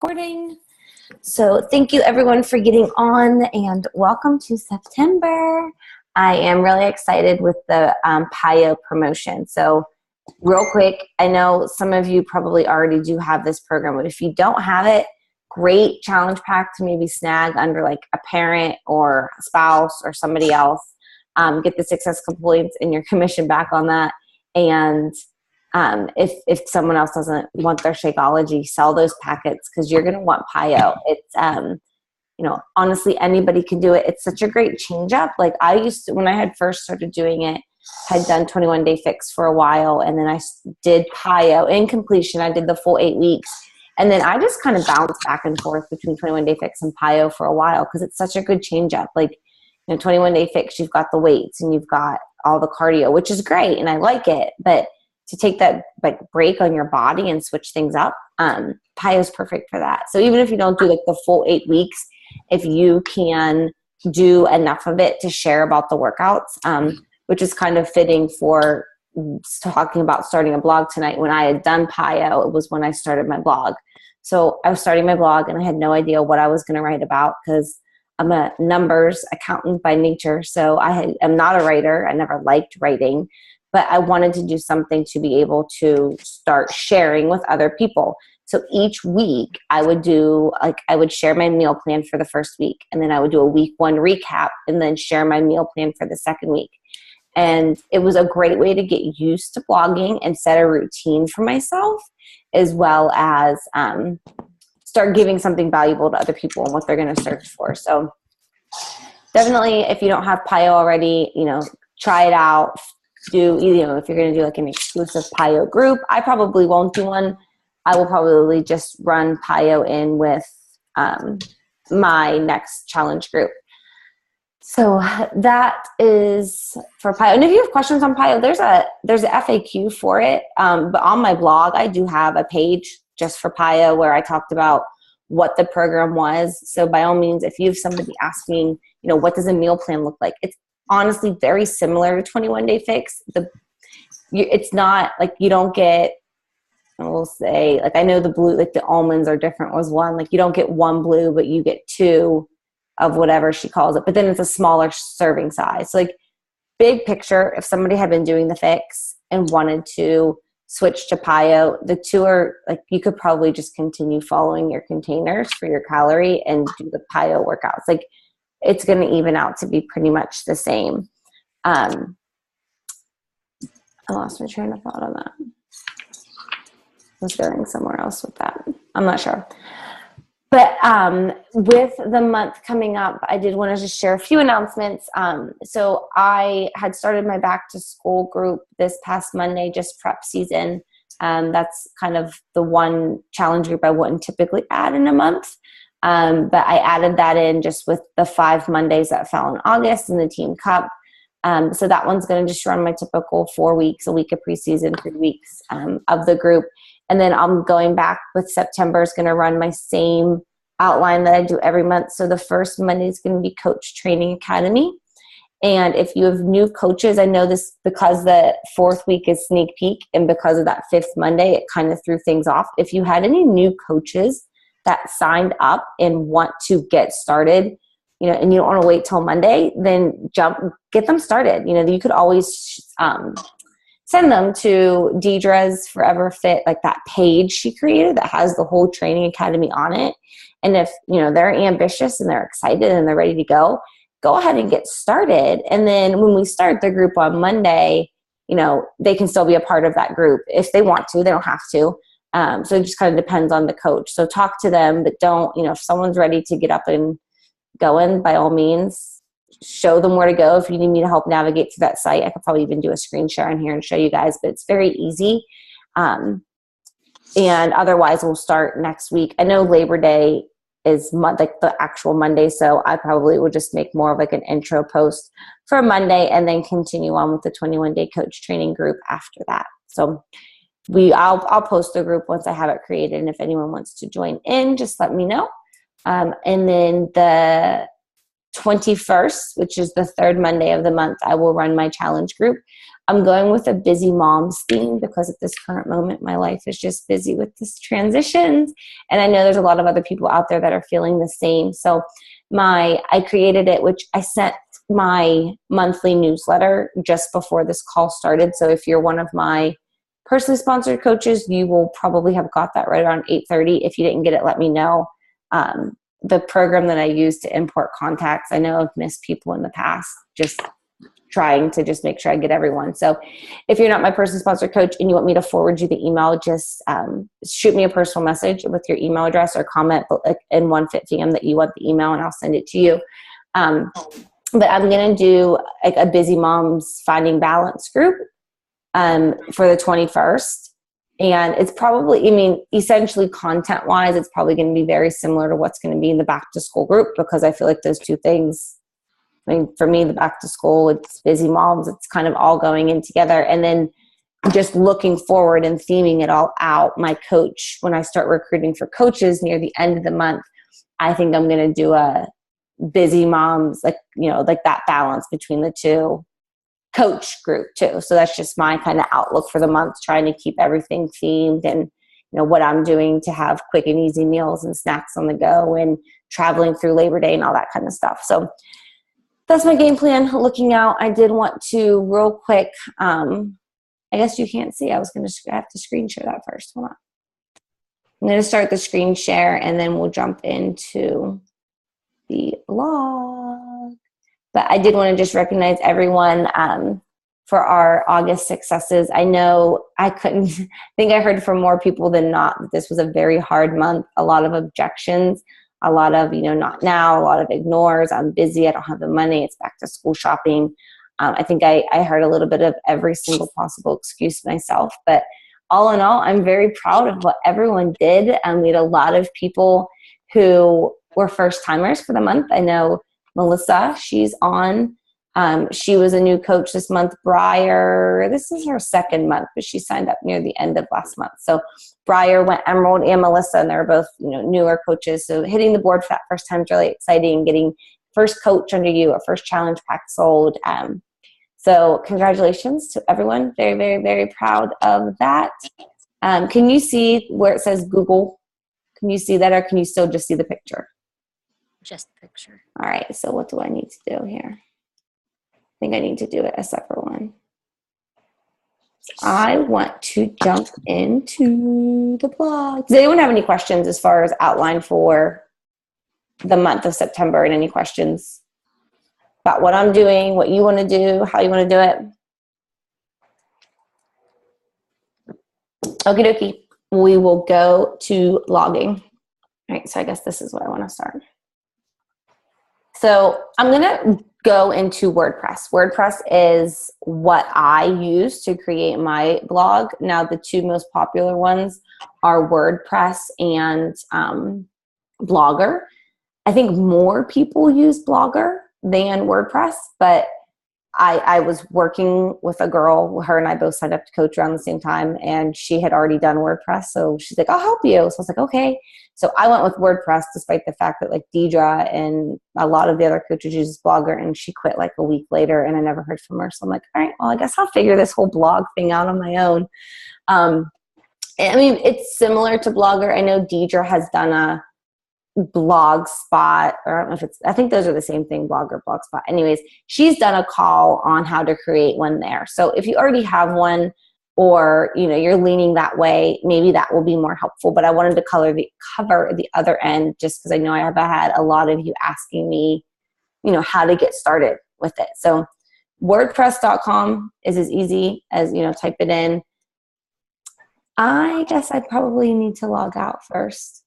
Recording. So thank you everyone for getting on and welcome to September. I am really excited with the PIO promotion. So real quick, I know some of you probably already do have this program, but if you don't have it, great challenge pack to maybe snag under like a parent or a spouse or somebody else. Get the success points and your commission back on that. And if someone else doesn't want their Shakeology, sell those packets because you're going to want PIO. It's, honestly, anybody can do it. It's such a great change up. Like I used to, when I had first started doing it, had done 21 Day Fix for a while. And then I did PIO in completion. I did the full 8 weeks. And then I just kind of bounced back and forth between 21 Day Fix and PIO for a while because it's such a good change up. Like, 21 Day Fix, you've got the weights and you've got all the cardio, which is great. And I like it. But to take that like break on your body and switch things up, PIO is perfect for that. So even if you don't do like the full 8 weeks, if you can do enough of it to share about the workouts, which is kind of fitting for talking about starting a blog tonight. When I had done PIO, it was when I started my blog. So I was starting my blog and I had no idea what I was going to write about because I'm a numbers accountant by nature. So I'm not a writer. I never liked writing, but I wanted to do something to be able to start sharing with other people. So each week I would share my meal plan for the first week. And then I would do a week 1 recap and then share my meal plan for the second week. And it was a great way to get used to blogging and set a routine for myself, as well as start giving something valuable to other people and what they're going to search for. So definitely, if you don't have PIO already, try it out. If you're going to do like an exclusive PIO group, I probably won't do one. I will probably just run PIO in with my next challenge group. So that is for PIO. And if you have questions on PIO, there's a FAQ for it. But on my blog, I do have a page just for PIO where I talked about what the program was. So by all means, if you have somebody asking, what does a meal plan look like? It's honestly very similar to 21 Day Fix. It's not like you don't get, I will say, like I know the blue, like the almonds are different was one. Like you don't get 1 blue, but you get 2 of whatever she calls it. But then it's a smaller serving size. So like big picture, if somebody had been doing the fix and wanted to switch to PIO, the 2 are like, you could probably just continue following your containers for your calorie and do the PIO workouts. Like it's going to even out to be pretty much the same. I lost my train of thought on that. I was going somewhere else with that. I'm not sure. But with the month coming up, I did want to just share a few announcements. So I had started my back to school group this past Monday, just prep season. That's kind of the one challenge group I wouldn't typically add in a month. But I added that in just with the 5 Mondays that fell in August and the Team Cup. So that one's going to just run my typical 4 weeks, a week of preseason, 3 weeks of the group. And then I'm going back with September is going to run my same outline that I do every month. So the first Monday is going to be Coach Training Academy. And if you have new coaches, I know this because the 4th week is sneak peek. And because of that 5th Monday, it kind of threw things off. If you had any new coaches that signed up and want to get started, and you don't want to wait till Monday, then get them started. You could always send them to Deidre's Forever Fit, like that page she created that has the whole training academy on it. And if, they're ambitious and they're excited and they're ready to go ahead and get started. And then when we start the group on Monday, they can still be a part of that group if they want to. They don't have to. So it just kind of depends on the coach. So talk to them, but don't, if someone's ready to get up and going, by all means, show them where to go. If you need me to help navigate through that site, I could probably even do a screen share in here and show you guys, but it's very easy. And otherwise we'll start next week. I know Labor Day is like the actual Monday. So I probably would just make more of like an intro post for Monday and then continue on with the 21 Day Coach Training group after that. So I'll post the group once I have it created. And if anyone wants to join in, just let me know. And then the 21st, which is the 3rd Monday of the month, I will run my challenge group. I'm going with a busy moms theme because at this current moment, my life is just busy with this transitions. And I know there's a lot of other people out there that are feeling the same. So I created it, which I sent my monthly newsletter just before this call started. So if you're one of my personally sponsored coaches, you will probably have got that right around 8:30. If you didn't get it, let me know. The program that I use to import contacts, I know I've missed people in the past, just trying to just make sure I get everyone. So if you're not my personally sponsored coach and you want me to forward you the email, just shoot me a personal message with your email address or comment in one fit VM that you want the email, and I'll send it to you. But I'm going to do like a Busy Moms Finding Balance group for the 21st. And it's probably, I mean, essentially content-wise, it's probably going to be very similar to what's going to be in the back to school group, because I feel like those two things, I mean, for me, the back to school, it's Busy Moms, it's kind of all going in together. And then just looking forward and theming it all out, my coach, when I start recruiting for coaches near the end of the month, I think I'm going to do a Busy Moms, like, you know, like that balance between the two coach group too. So that's just my kind of outlook for the month, trying to keep everything themed and, you know, what I'm doing to have quick and easy meals and snacks on the go and traveling through Labor Day and all that kind of stuff. So that's my game plan looking out. I did want to real quick, I guess you can't see. I have to screen share that first. Hold on. I'm going to start the screen share and then we'll jump into the blog. But I did want to just recognize everyone for our August successes. I know I think I heard from more people than not that this was a very hard month. A lot of objections, a lot of, you know, not now, a lot of ignores. I'm busy. I don't have the money. It's back to school shopping. I think I heard a little bit of every single possible excuse myself. But all in all, I'm very proud of what everyone did. We had a lot of people who were first timers for the month. I know Melissa, she's on. She was a new coach this month. Briar, this is her second month, but she signed up near the end of last month. So Briar went Emerald, and Melissa, and they're both, you know, newer coaches. So hitting the board for that first time is really exciting. Getting first coach under you, a first challenge pack sold. So congratulations to everyone. Very, very, very proud of that. Can you see where it says Google? Can you see that, or can you still just see the picture? Just picture. All right, so what do I need to do here? I think I need to do it a separate one. I want to jump into the blog. Does anyone have any questions as far as outline for the month of September, and any questions about what I'm doing, what you want to do, how you want to do it? Okie dokie. We will go to logging. All right, so I guess this is where I want to start. So I'm going to go into WordPress. WordPress is what I use to create my blog. Now, the two most popular ones are WordPress and Blogger. I think more people use Blogger than WordPress, but I was working with a girl, her and I both signed up to coach around the same time, and she had already done WordPress. So she's like, I'll help you. So I was like, okay. So I went with WordPress, despite the fact that like Deidre and a lot of the other coaches use Blogger, and she quit like a week later and I never heard from her. So I'm like, all right, well, I guess I'll figure this whole blog thing out on my own. I mean, it's similar to Blogger. I know Deidre has done a Blogspot, or I don't know if it's, I think those are the same thing, Blogger, Blogspot. Anyways, she's done a call on how to create one there. So if you already have one, or, you know, you're leaning that way, maybe that will be more helpful. But I wanted to cover the other end, just because I know I have had a lot of you asking me, you know, how to get started with it. So WordPress.com is as easy as, you know, type it in. I guess I probably need to log out first.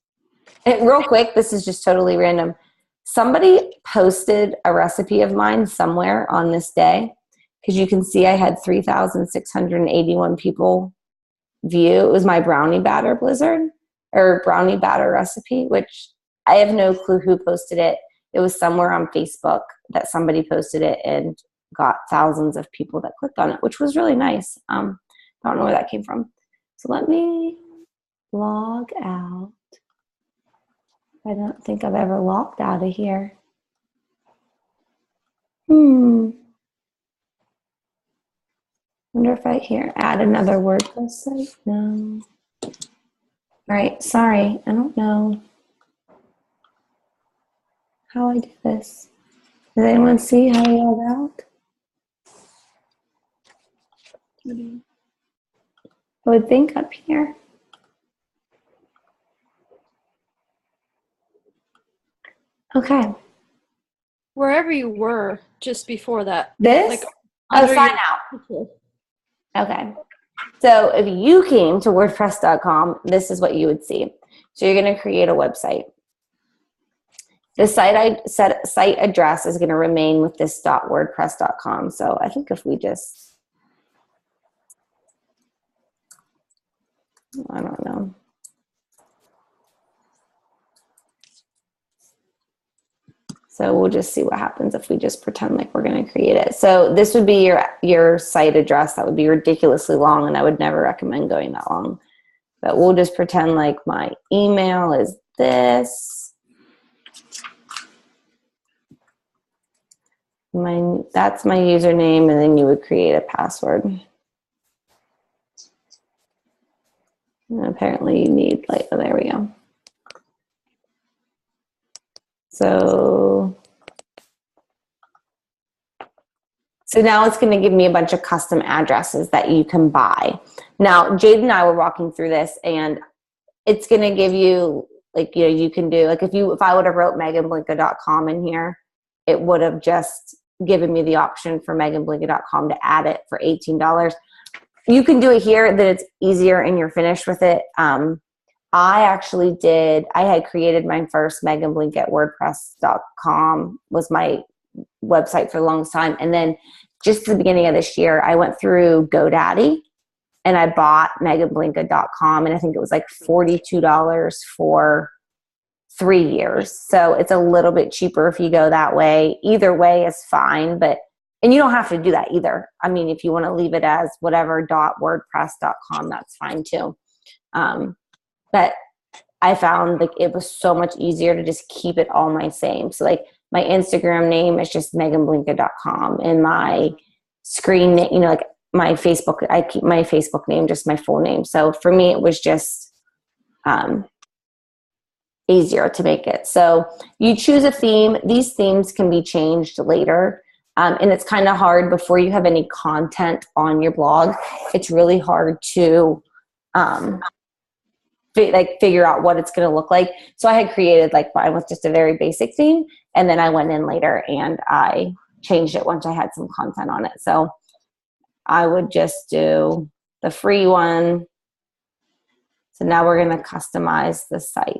And real quick, this is just totally random. Somebody posted a recipe of mine somewhere on this day, because you can see I had 3,681 people view. It was my brownie batter blizzard, or brownie batter recipe, which I have no clue who posted it. It was somewhere on Facebook that somebody posted it and got thousands of people that clicked on it, which was really nice. I don't know where that came from. So let me log out. I don't think I've ever logged out of here. wonder if I here add another WordPress site. No. All right. Sorry. I don't know how I do this. Does anyone see how I log out? I would think up here. Okay. Wherever you were just before that. This? Like, Oh, under sign your- out. Okay. So if you came to WordPress.com, this is what you would see. So you're going to create a website. The site address is going to remain with this .wordpress.com. So I think if we just, I don't know. So we'll just see what happens if we just pretend like we're going to create it. So this would be your site address. That would be ridiculously long, and I would never recommend going that long. But we'll just pretend like my email is this. That's my username, and then you would create a password. And apparently you need, like, oh, there we go. So now it's going to give me a bunch of custom addresses that you can buy. Now, Jade and I were walking through this, and it's going to give you, like, you can do, like, if I would have wrote meganblinka.com in here, it would have just given me the option for meganblinka.com to add it for $18. You can do it here, that it's easier and you're finished with it. I had created my first meganblinka at WordPress.com was my website for the longest time. And then just at the beginning of this year, I went through GoDaddy and I bought meganblinka.com, and I think it was like $42 for 3 years. So it's a little bit cheaper if you go that way. Either way is fine, and you don't have to do that either. I mean, if you want to leave it as whatever .wordpress.com, that's fine too. But I found like it was so much easier to just keep it all my same. So like my Instagram name is just meganblinka.com, and my screen name, like my Facebook, I keep my Facebook name just my full name. So for me, it was just easier to make it. So you choose a theme. These themes can be changed later. And it's kind of hard before you have any content on your blog. It's really hard to figure out what it's going to look like. So I had created like mine with just a very basic theme, and then I went in later and I changed it once I had some content on it. So I would just do the free one. So now we're going to customize the site.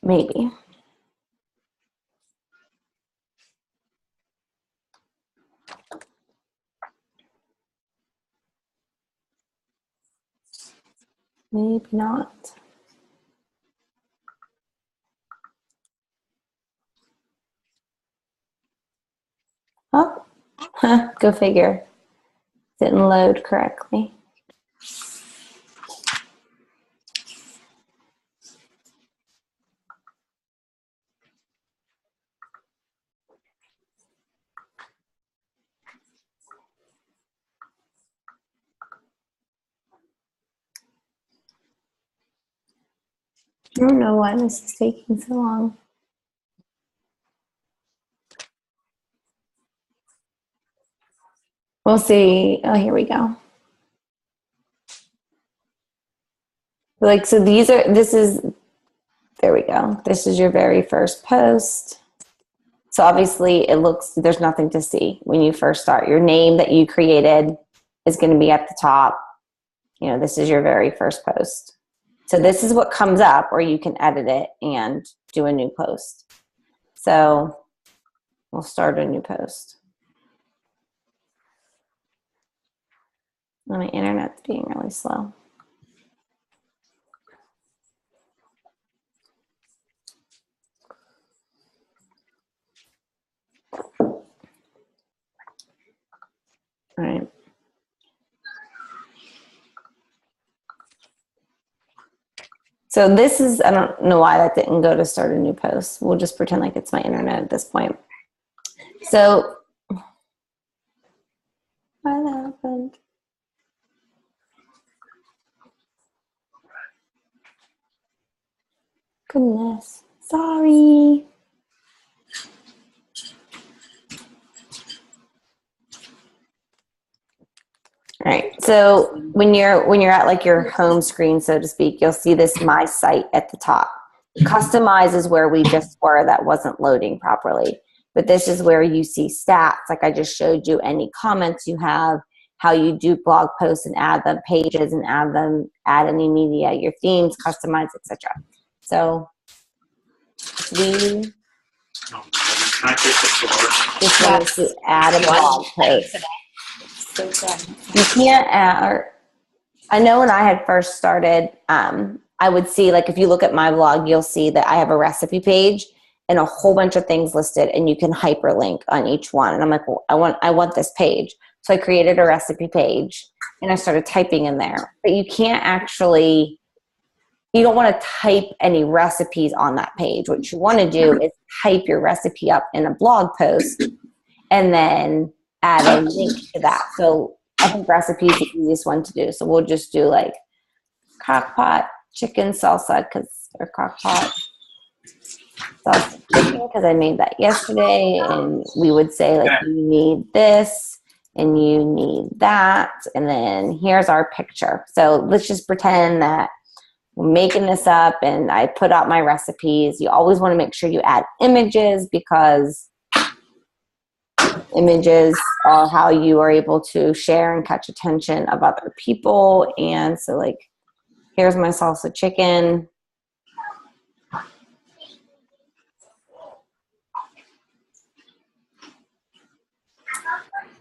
Maybe. Maybe not. Oh, go figure. Didn't load correctly. I don't know why this is taking so long. We'll see. Oh, here we go. Like, so there we go. This is your very first post. So obviously there's nothing to see when you first start. Your name that you created is going to be at the top. This is your very first post. So this is what comes up, or you can edit it and do a new post. So we'll start a new post. My internet's being really slow. All right. So this is, I don't know why that didn't go to start a new post. We'll just pretend like it's my internet at this point. So, what happened? Goodness, sorry. All right, so when you're at like your home screen, so to speak, you'll see this My Site at the top. Customize is where we just were that wasn't loading properly. But this is where you see stats, like I just showed you, any comments you have, how you do blog posts and add them, pages and add any media, your themes, customize, etc. So we just wanted to add a blog post. You can't add, or I know when I had first started, I would see, like if you look at my blog, you'll see that I have a recipe page and a whole bunch of things listed, and you can hyperlink on each one. And I'm like, well, I want this page. So I created a recipe page and I started typing in there. But you can't actually, you don't want to type any recipes on that page. What you want to do is type your recipe up in a blog post and then add a link to that. So I think recipe is the easiest one to do. So we'll just do like crockpot chicken salsa, or crockpot salsa chicken, because I made that yesterday. And we would say like, you need this and you need that. And then here's our picture. So let's just pretend that we're making this up and I put out my recipes. You always want to make sure you add images, because images are how you are able to share and catch attention of other people. And so like, here's my salsa chicken.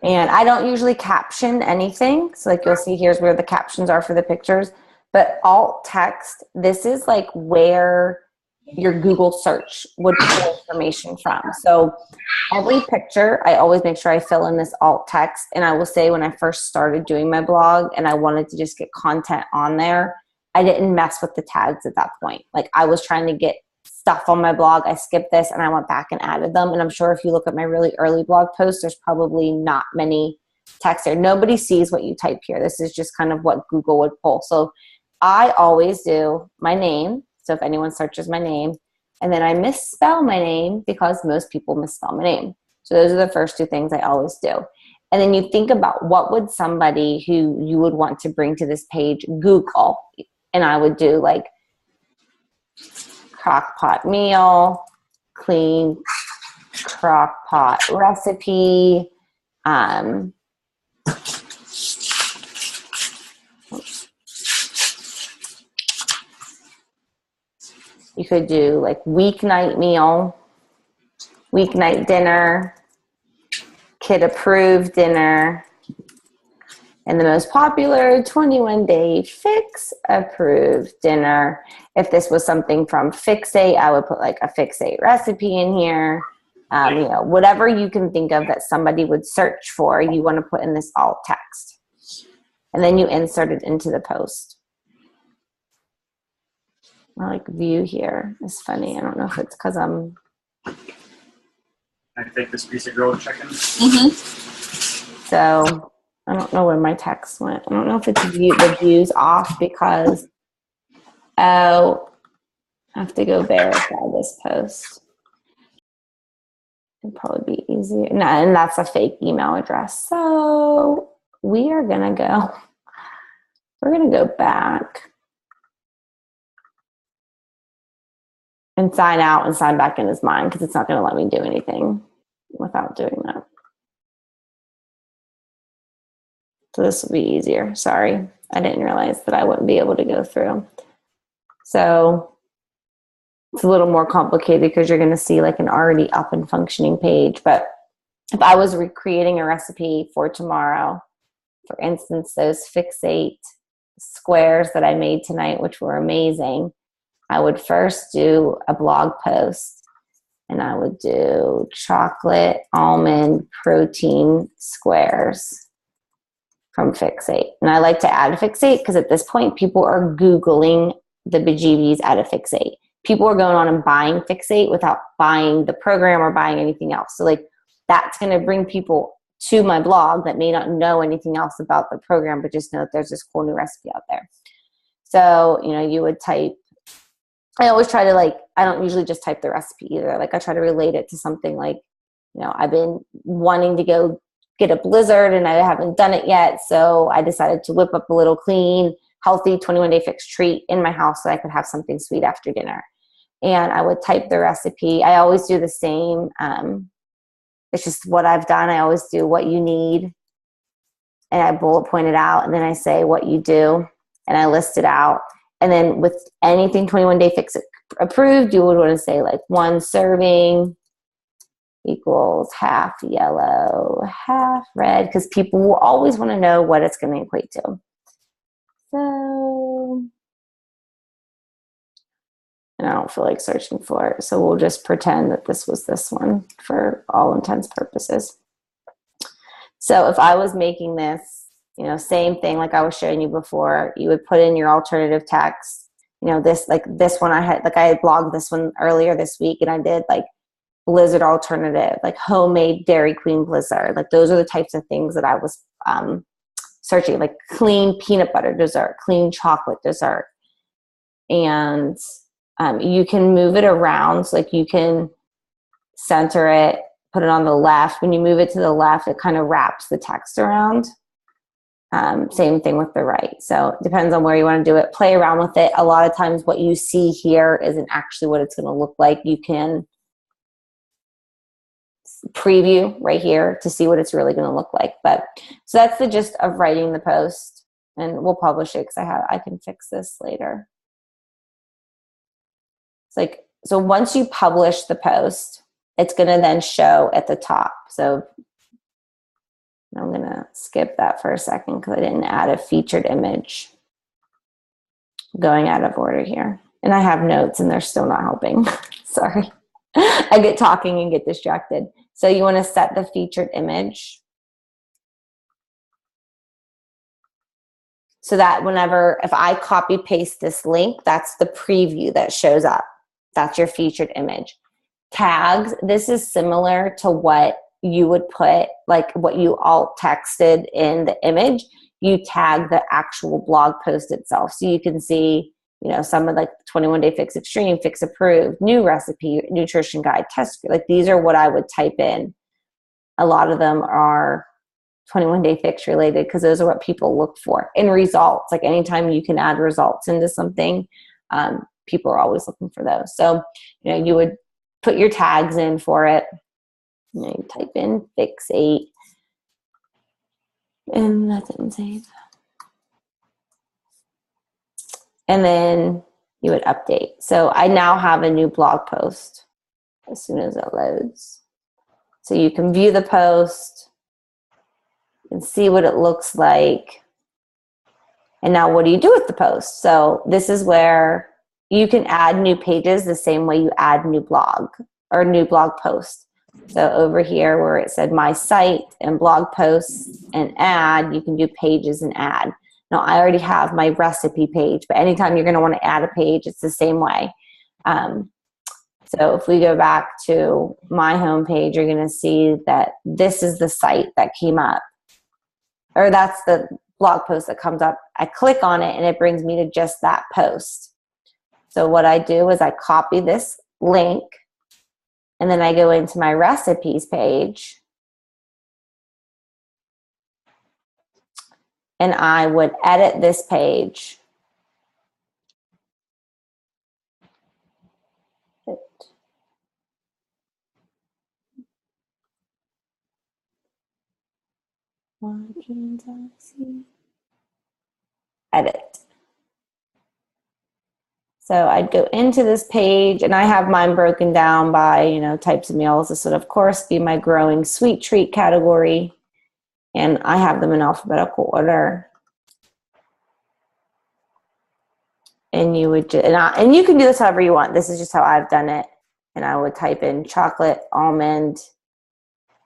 And I don't usually caption anything. So like you'll see, here's where the captions are for the pictures. But alt text, this is like where your Google search would pull information from. So every picture, I always make sure I fill in this alt text. And I will say, when I first started doing my blog and I wanted to just get content on there, I didn't mess with the tags at that point. Like I was trying to get stuff on my blog. I skipped this and I went back and added them. And I'm sure if you look at my really early blog posts, there's probably not many text there. Nobody sees what you type here. This is just kind of what Google would pull. So I always do my name. So if anyone searches my name, and then I misspell my name because most people misspell my name. So those are the first two things I always do. And then you think about, what would somebody who you would want to bring to this page Google? And I would do like crockpot meal, clean crockpot recipe, you could do like weeknight meal, weeknight dinner, kid approved dinner, and the most popular 21-day fix approved dinner. If this was something from Fixate, I would put like a Fixate recipe in here. You know, whatever you can think of that somebody would search for, you want to put in this alt text. And then you insert it into the post. I like view here. It's funny. I don't know if it's because I'm... Can I take this piece of grilled chicken? So I don't know where my text went. I don't know if it's the view's off because, oh, I have to go verify this post. It'd probably be easier. No, and that's a fake email address. So we're going to go back and sign out and sign back in as mine, because it's not going to let me do anything without doing that. So this will be easier. Sorry, I didn't realize that I wouldn't be able to go through. So it's a little more complicated because you're going to see like an already up and functioning page. But if I was recreating a recipe for tomorrow, for instance, those Fixate squares that I made tonight, which were amazing, I would first do a blog post, and I would do chocolate almond protein squares from Fixate. And I like to add Fixate because at this point people are Googling the bejeebies out of Fix8. People are going on and buying Fix8 without buying the program or buying anything else. So like that's going to bring people to my blog that may not know anything else about the program, but just know that there's this cool new recipe out there. So, you know, you would type, I always try to like, I don't usually just type the recipe either. Like I try to relate it to something like, you know, I've been wanting to go get a Blizzard and I haven't done it yet. So I decided to whip up a little clean, healthy 21-day fix treat in my house so I could have something sweet after dinner. And I would type the recipe. I always do the same. It's just what I've done. I always do what you need and I bullet point it out, and then I say what you do and I list it out. And then with anything 21-day fix approved, you would want to say like 1 serving equals half yellow, half red, because people will always want to know what it's going to equate to. So, and I don't feel like searching for it, so we'll just pretend that this was this one for all intents purposes. So if I was making this, you know, same thing like I was showing you before, you would put in your alternative text. You know, this, like this one I had blogged this one earlier this week, and I did like Blizzard alternative, like homemade Dairy Queen Blizzard. Like those are the types of things that I was searching, like clean peanut butter dessert, clean chocolate dessert. And you can move it around. So like you can center it, put it on the left. When you move it to the left, it kind of wraps the text around. Same thing with the right. So it depends on where you want to do it. Play around with it. A lot of times what you see here isn't actually what it's going to look like. You can preview right here to see what it's really going to look like. But so that's the gist of writing the post, and we'll publish it because I can fix this later. It's like, so once you publish the post, it's going to then show at the top. So I'm going to skip that for a second because I didn't add a featured image. Going out of order here. And I have notes and they're still not helping. Sorry. I get talking and get distracted. So you want to set the featured image so that whenever, if I copy paste this link, that's the preview that shows up. That's your featured image. Tags, this is similar to what you would put, like what you alt texted in the image. You tag the actual blog post itself. So you can see, you know, some of like 21-day fix extreme, fix approved, new recipe, nutrition guide, test. Like these are what I would type in. A lot of them are 21-day fix related because those are what people look for. In results, like anytime you can add results into something, people are always looking for those. So, you know, you would put your tags in for it. You know, you type in Fix8 and that didn't save. And then you would update. So I now have a new blog post as soon as it loads. So you can view the post and see what it looks like. And now what do you do with the post? So this is where you can add new pages the same way you add new blog or new blog post. So over here where it said my site and blog posts and add, you can do pages and add. Now I already have my recipe page, but anytime you're going to want to add a page, it's the same way. So if we go back to my homepage, you're going to see that this is the site that came up, or that's the blog post that comes up. I click on it and it brings me to just that post. So what I do is I copy this link and then I go into my recipes page and I would edit this page. Edit. So I'd go into this page and I have mine broken down by, you know, types of meals. This would of course be my growing sweet treat category. And I have them in alphabetical order. And you would just, and you can do this however you want. This is just how I've done it. And I would type in chocolate, almond,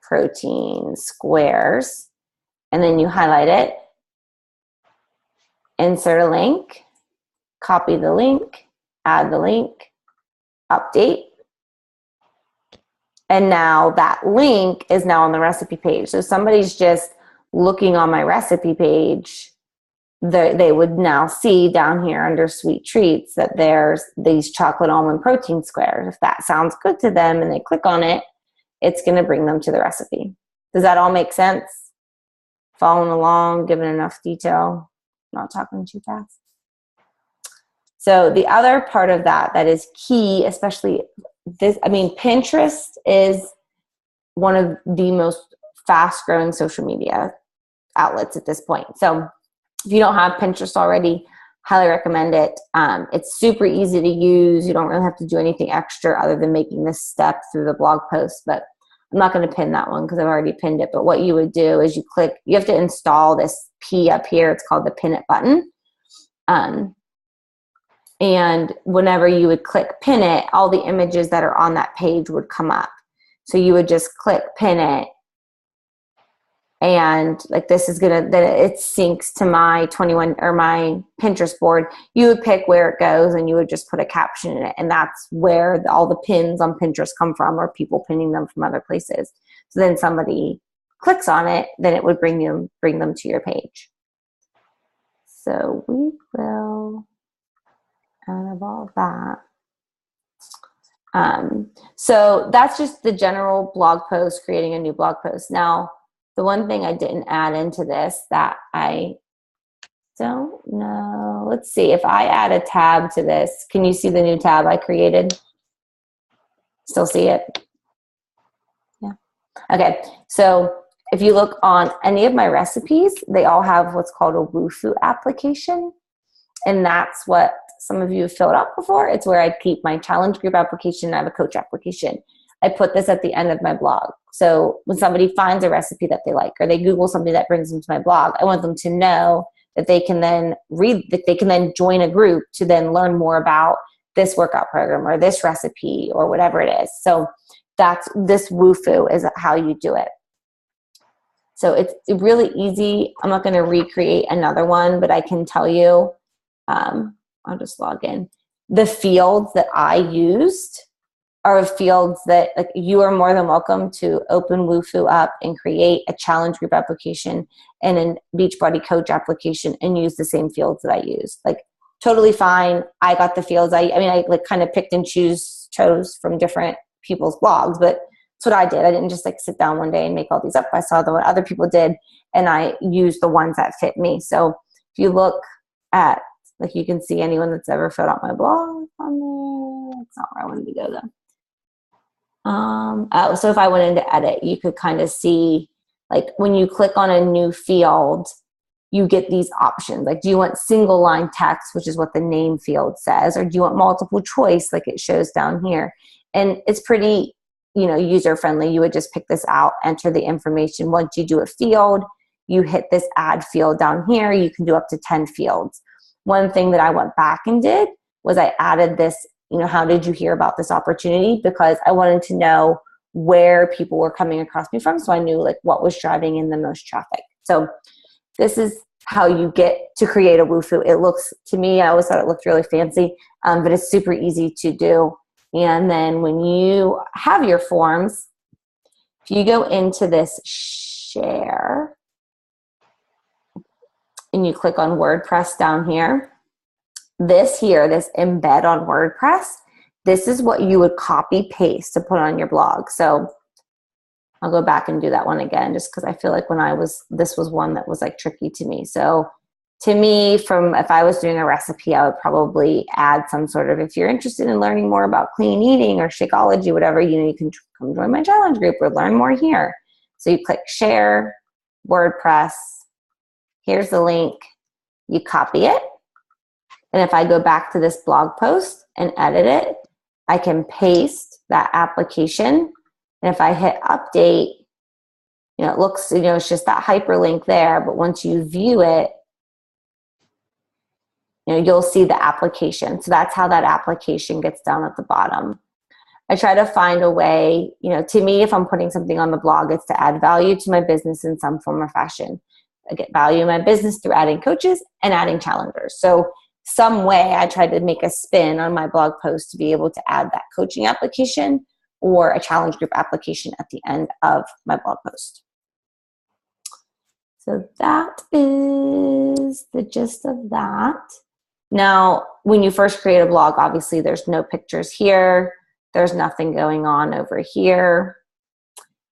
protein, squares. And then you highlight it, insert a link, copy the link, add the link, update. And now that link is now on the recipe page. So somebody's just looking on my recipe page, they would now see down here under sweet treats that there's these chocolate almond protein squares. If that sounds good to them and they click on it, it's going to bring them to the recipe. Does that all make sense? Following along, giving enough detail, not talking too fast. So the other part of that is key, especially this, I mean, Pinterest is one of the most fast growing social media outlets at this point. So if you don't have Pinterest already, highly recommend it. It's super easy to use. You don't really have to do anything extra other than making this step through the blog post, but I'm not going to pin that one because I've already pinned it. But what you would do is you have to install this P up here. It's called the Pin It button. And whenever you would click Pin It, all the images that are on that page would come up. So you would just click Pin It. And like this is then it syncs to my 21 or my Pinterest board. You would pick where it goes and you would just put a caption in it. And that's where all the pins on Pinterest come from, or people pinning them from other places. So then somebody clicks on it, then it would bring them to your page. So we will out of all that. So that's just the general blog post, creating a new blog post. Now, the one thing I didn't add into this that I don't know, let's see, if I add a tab to this, can you see the new tab I created? Still see it? Yeah. Okay, so if you look on any of my recipes, they all have what's called a Wufoo application. And that's what some of you have filled out before. It's where I keep my challenge group application. I have a coach application. I put this at the end of my blog. So when somebody finds a recipe that they like, or they Google something that brings them to my blog, I want them to know that they can then join a group to then learn more about this workout program or this recipe or whatever it is. So this Wufoo is how you do it. So it's really easy. I'm not going to recreate another one, but I can tell you, I'll just log in. The fields that I used are fields that, like, you are more than welcome to open Wufoo up and create a challenge group application and a Beachbody coach application and use the same fields that I used. Like, totally fine. I got the fields. I like kind of picked and chose from different people's blogs, but that's what I did. I didn't just like sit down one day and make all these up. I saw what other people did and I used the ones that fit me. So if you look at, like, you can see anyone that's ever filled out my blog on there. That's not where I wanted to go though. So if I went into edit, you could kind of see, like, when you click on a new field, you get these options. Like, do you want single line text, which is what the name field says, or do you want multiple choice, like it shows down here? And it's pretty, user friendly. You would just pick this out, enter the information. Once you do a field, you hit this add field down here. You can do up to 10 fields. One thing that I went back and did was I added this, how did you hear about this opportunity? Because I wanted to know where people were coming across me from. So I knew, like, what was driving in the most traffic. So this is how you get to create a Wufoo. It looks, to me, I always thought it looked really fancy, but it's super easy to do. And then when you have your forms, if you go into this share and you click on WordPress down here, this embed on WordPress, this is what you would copy paste to put on your blog. So I'll go back and do that one again, just because I feel like this was one that was like tricky to me. So to me, if I was doing a recipe, I would probably add some sort of, if you're interested in learning more about clean eating or Shakeology, whatever, you can come join my challenge group or learn more here. So you click share, WordPress, here's the link, you copy it. And if I go back to this blog post and edit it, I can paste that application. And if I hit update, it looks, it's just that hyperlink there. But once you view it, you'll see the application. So that's how that application gets down at the bottom. I try to find a way, to me, if I'm putting something on the blog, it's to add value to my business in some form or fashion. I get value in my business through adding coaches and adding challengers. So some way I tried to make a spin on my blog post to be able to add that coaching application or a challenge group application at the end of my blog post. So that is the gist of that. Now, when you first create a blog, obviously there's no pictures here. There's nothing going on over here.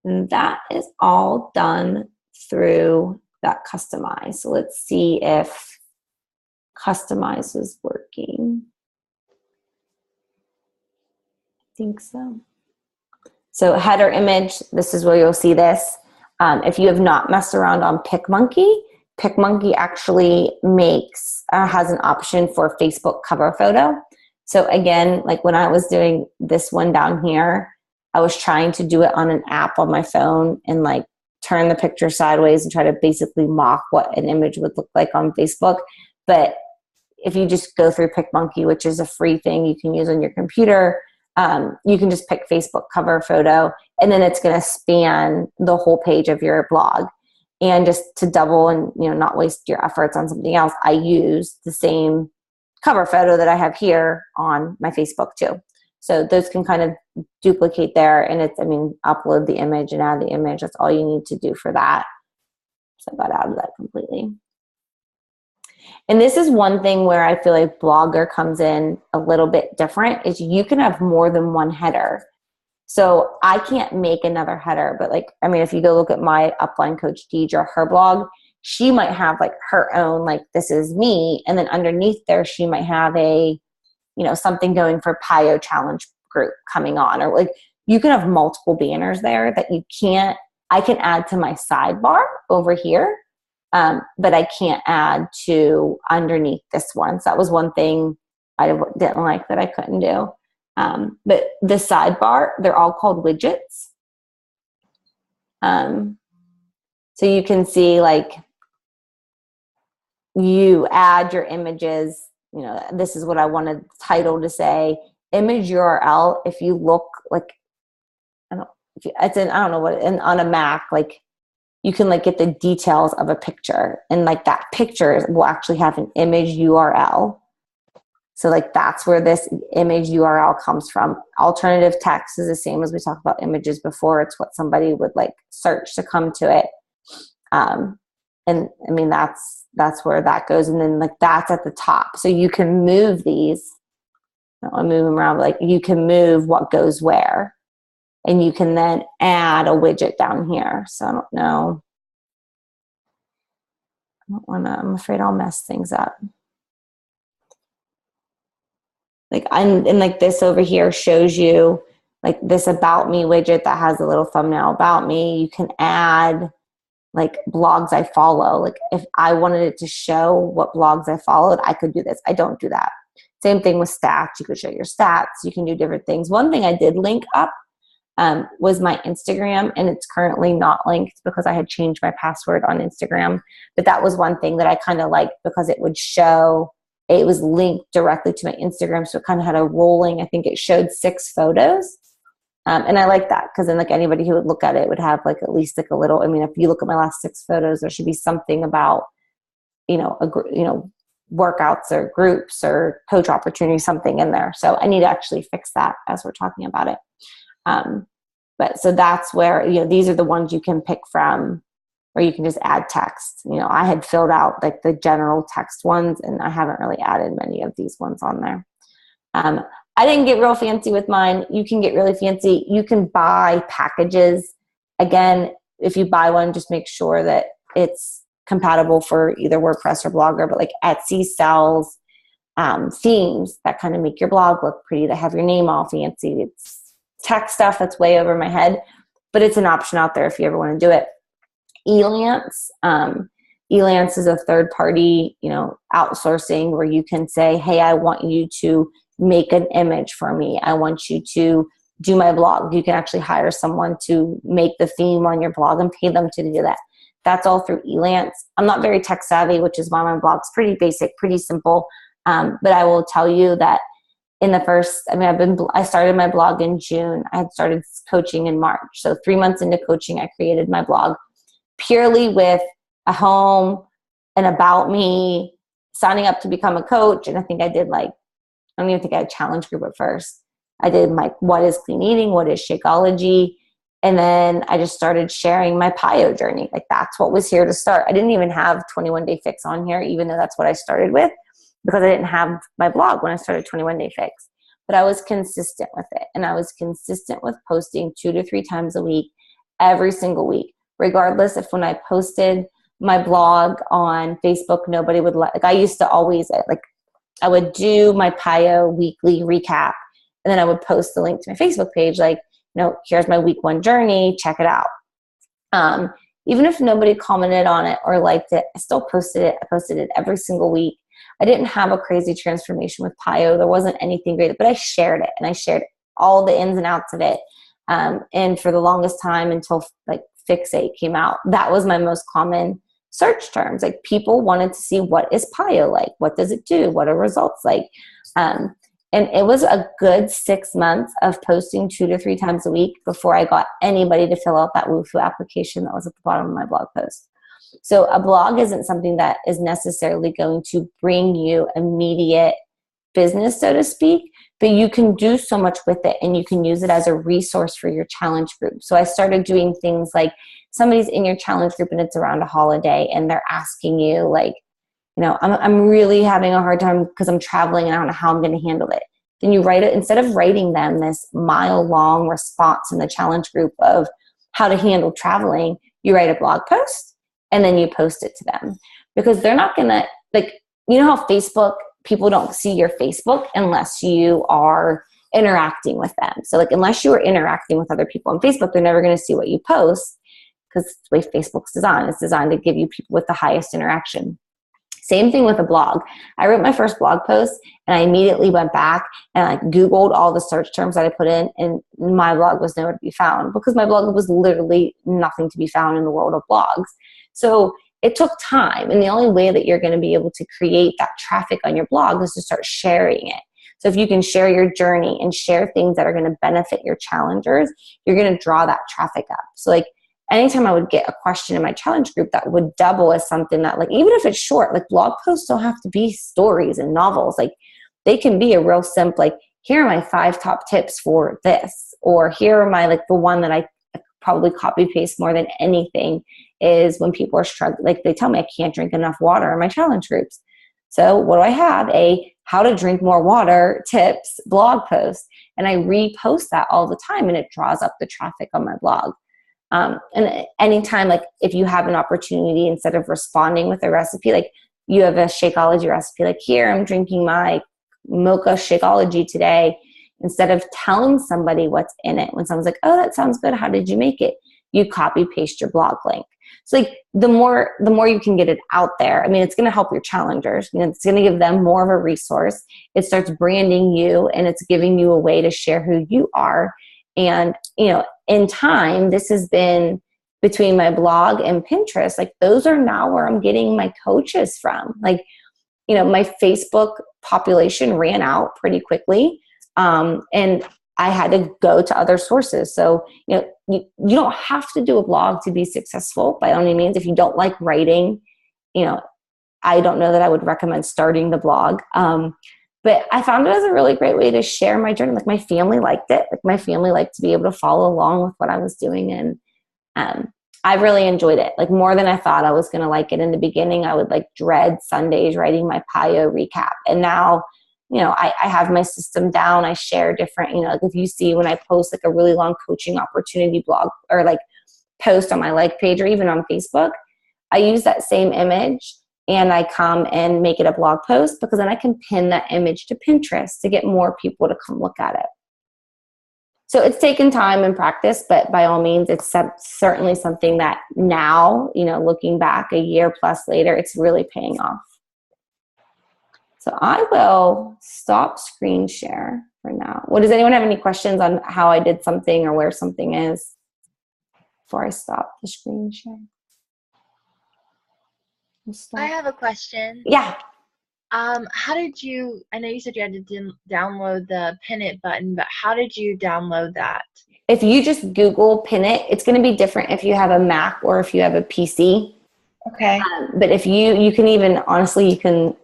And that is all done through that customize. So let's see if customize is working. I think so. So header image, this is where you'll see this. If you have not messed around on PicMonkey, PicMonkey actually has an option for Facebook cover photo. So again, like when I was doing this one down here, I was trying to do it on an app on my phone and like turn the picture sideways and try to basically mock what an image would look like on Facebook. But if you just go through PicMonkey, which is a free thing you can use on your computer, you can just pick Facebook cover photo, and then it's going to span the whole page of your blog. And just to double and not waste your efforts on something else, I use the same cover photo that I have here on my Facebook too. So those can kind of duplicate there, and upload the image and add the image. That's all you need to do for that. So I got out of that completely. And this is one thing where I feel like Blogger comes in a little bit different, is you can have more than one header. So I can't make another header, but if you go look at my upline coach, Deidre, her blog, she might have like her own, like this is me. And then underneath there, she might have a, something going for PIO challenge group coming on, or like you can have multiple banners there that I can add to my sidebar over here. But I can't add to underneath this one. So that was one thing I didn't like that I couldn't do. But the sidebar, they're all called widgets. So you can see like you add your images, this is what I wanted the title to say, image URL. If you look like, on a Mac, like you can like get the details of a picture, and like that picture will actually have an image URL. So like that's where this image URL comes from. Alternative text is the same as we talked about images before. It's what somebody would like search to come to it. That's where that goes. And then like that's at the top. So you can move these. I move them around, like you can move what goes where. And you can then add a widget down here. So I don't know. I'm afraid I'll mess things up. And like this over here shows you like this about me widget that has a little thumbnail about me. You can add like blogs I follow. Like if I wanted it to show what blogs I followed, I could do this. I don't do that. Same thing with stats. You could show your stats. You can do different things. One thing I did link up was my Instagram, and it's currently not linked because I had changed my password on Instagram. But that was one thing that I kind of liked, because it would show, it was linked directly to my Instagram. So it kind of had a rolling, I think it showed 6 photos. And I like that, because then like anybody who would look at it would have like at least like a little, if you look at my last 6 photos, there should be something about, workouts or groups or coach opportunities, something in there. So I need to actually fix that as we're talking about it. But so that's where, these are the ones you can pick from, or you can just add text. I had filled out like the general text ones, and I haven't really added many of these ones on there. I didn't get real fancy with mine. You can get really fancy. You can buy packages. Again, if you buy one, just make sure that it's compatible for either WordPress or Blogger, but like Etsy sells themes that kind of make your blog look pretty, that have your name all fancy. It's tech stuff that's way over my head, but it's an option out there if you ever want to do it. Elance. Elance is a third party, outsourcing, where you can say, hey, I want you to make an image for me. I want you to do my blog. You can actually hire someone to make the theme on your blog and pay them to do that. That's all through Elance. I'm not very tech savvy, which is why my blog's pretty basic, pretty simple. But I will tell you that in the first, I started my blog in June. I had started coaching in March. So 3 months into coaching, I created my blog purely with a home, an about me, signing up to become a coach. And I think I did I don't even think I had a challenge group at first. I did what is clean eating? What is Shakeology? And then I just started sharing my PIO journey. That's what was here to start. I didn't even have 21 Day Fix on here, even though that's what I started with, because I didn't have my blog when I started 21 Day Fix. But I was consistent with it. And I was consistent with posting 2 to 3 times a week, every single week, regardless if when I posted my blog on Facebook, nobody would I used to always, I would do my PIO weekly recap, and then I would post the link to my Facebook page, here's my week 1 journey, check it out. Even if nobody commented on it or liked it, I still posted it. I posted it every single week. I didn't have a crazy transformation with PIO. There wasn't anything great, but I shared it, and I shared all the ins and outs of it. And for the longest time until Fixate came out, that was my most common search terms. People wanted to see, what is PIO like? What does it do? What are results like? And it was a good 6 months of posting 2 to 3 times a week before I got anybody to fill out that Wufoo application that was at the bottom of my blog post. So a blog isn't something that is necessarily going to bring you immediate business, so to speak, but you can do so much with it, and you can use it as a resource for your challenge group. So I started doing things like, somebody's in your challenge group and it's around a holiday and they're asking you I'm really having a hard time because I'm traveling and I don't know how I'm going to handle it. Then you write it, instead of writing them this mile-long response in the challenge group of how to handle traveling, you write a blog post and then you post it to them, because they're not going to, how Facebook, people don't see your Facebook unless you are interacting with them. So unless you are interacting with other people on Facebook, they're never going to see what you post, because the way Facebook's designed, it's designed to give you people with the highest interaction. Same thing with a blog. I wrote my first blog post and I immediately went back and I Googled all the search terms that I put in, and my blog was nowhere to be found, because my blog was literally nothing to be found in the world of blogs. So it took time, and the only way that you're going to be able to create that traffic on your blog is to start sharing it. So if you can share your journey and share things that are going to benefit your challengers, you're going to draw that traffic up. So anytime I would get a question in my challenge group that would double as something that, even if it's short, blog posts don't have to be stories and novels. They can be a real simple, here are my 5 top tips for this, or here are my, the one that I probably copy paste more than anything is when people are struggling. They tell me I can't drink enough water in my challenge groups. So what do I have? A how to drink more water tips blog post. And I repost that all the time, and it draws up the traffic on my blog. And anytime, if you have an opportunity, instead of responding with a recipe, you have a Shakeology recipe, here, I'm drinking my mocha Shakeology today, instead of telling somebody what's in it, when someone's oh, that sounds good, how did you make it? You copy paste your blog link. So the more you can get it out there, it's going to help your challengers. It's going to give them more of a resource. It starts branding you, and it's giving you a way to share who you are. And, in time, this has been between my blog and Pinterest. Those are now where I'm getting my coaches from. My Facebook population ran out pretty quickly. And I had to go to other sources. So, you don't have to do a blog to be successful by any means. If you don't like writing, I don't know that I would recommend starting the blog. But I found it as a really great way to share my journey. My family liked it. My family liked to be able to follow along with what I was doing. And I really enjoyed it. More than I thought I was going to like it. In the beginning, I would dread Sundays writing my PIO recap. And now, I have my system down. I share different, if you see when I post a really long coaching opportunity blog or post on my page or even on Facebook, I use that same image and I come and make it a blog post, because then I can pin that image to Pinterest to get more people to come look at it. So it's taken time and practice, but by all means, it's certainly something that now, looking back a year plus later, it's really paying off. So I will stop screen share for now. Does anyone have any questions on how I did something or where something is before I stop the screen share? I have a question. Yeah. How did you, I know you said you had to download the Pin It button, but how did you download that? If you just Google Pin It, it's going to be different if you have a Mac or if you have a PC. Okay. But if you can even, honestly, you can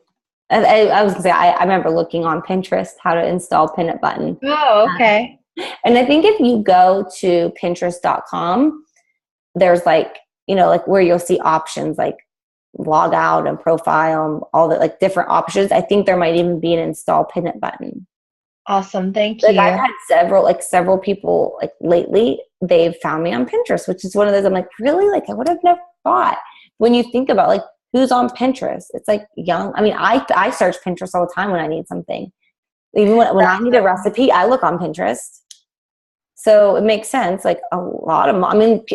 I was gonna say, I remember looking on Pinterest how to install pin it button. Oh, okay. And I think if you go to Pinterest.com, there's like, like where you'll see options like log out and profile and all the like different options. I think there might even be an install pin it button. Awesome. Thank Like you. I've had several people like lately, they've found me on Pinterest, which is one of those I'm like, really? Like I would have never thought. When you think about like who's on Pinterest, it's like young. I mean, I search Pinterest all the time when I need something. Even when I need a recipe, I look on Pinterest. So it makes sense. Like a lot of,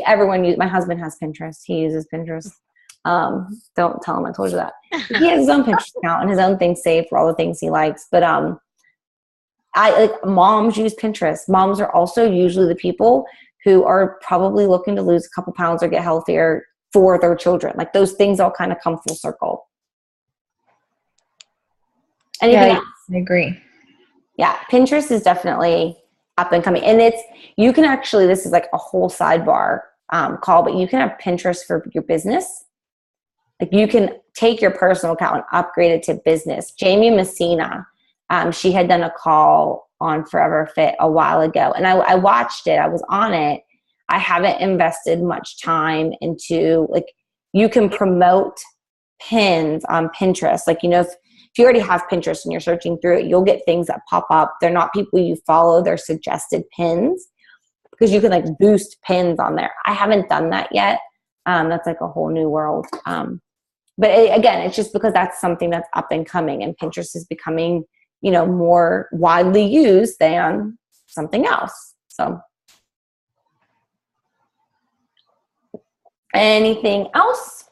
everyone my husband has Pinterest. He uses Pinterest. Don't tell him I told you that. He has his own Pinterest account and his own things saved for all the things he likes. But moms use Pinterest. Moms are also usually the people who are probably looking to lose a couple pounds or get healthier for their children. Like those things all kind of come full circle. Anything else? I agree. Yeah, Pinterest is definitely up and coming. And you can actually, this is like a whole sidebar call, but you can have Pinterest for your business. Like you can take your personal account and upgrade it to business. Jamie Messina, she had done a call on Forever Fit a while ago, and I watched it. I was on it. I haven't invested much time into like you can promote pins on Pinterest. Like, if you already have Pinterest and you're searching through it, you'll get things that pop up. They're not people you follow, they're suggested pins because you can like boost pins on there. I haven't done that yet. That's like a whole new world. But again, it's just because that's something that's up and coming, and Pinterest is becoming, more widely used than something else. So anything else?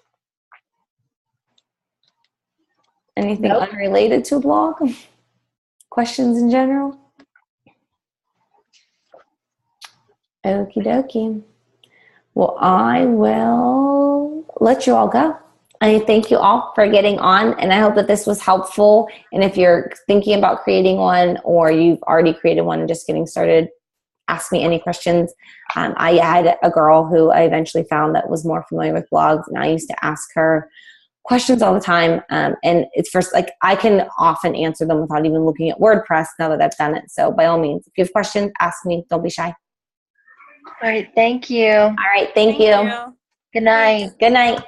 Anything unrelated to a blog? Questions in general? Okie dokie. Well, I will let you all go. I thank you all for getting on, and I hope that this was helpful. And if you're thinking about creating one or you've already created one and just getting started, ask me any questions. I had a girl who I eventually found that was more familiar with blogs, and I used to ask her questions all the time. And it's first, like I can often answer them without even looking at WordPress now that I've done it. So by all means, if you have questions, ask me. Don't be shy. All right. Thank you. All right. Thank you. Good night. Good night.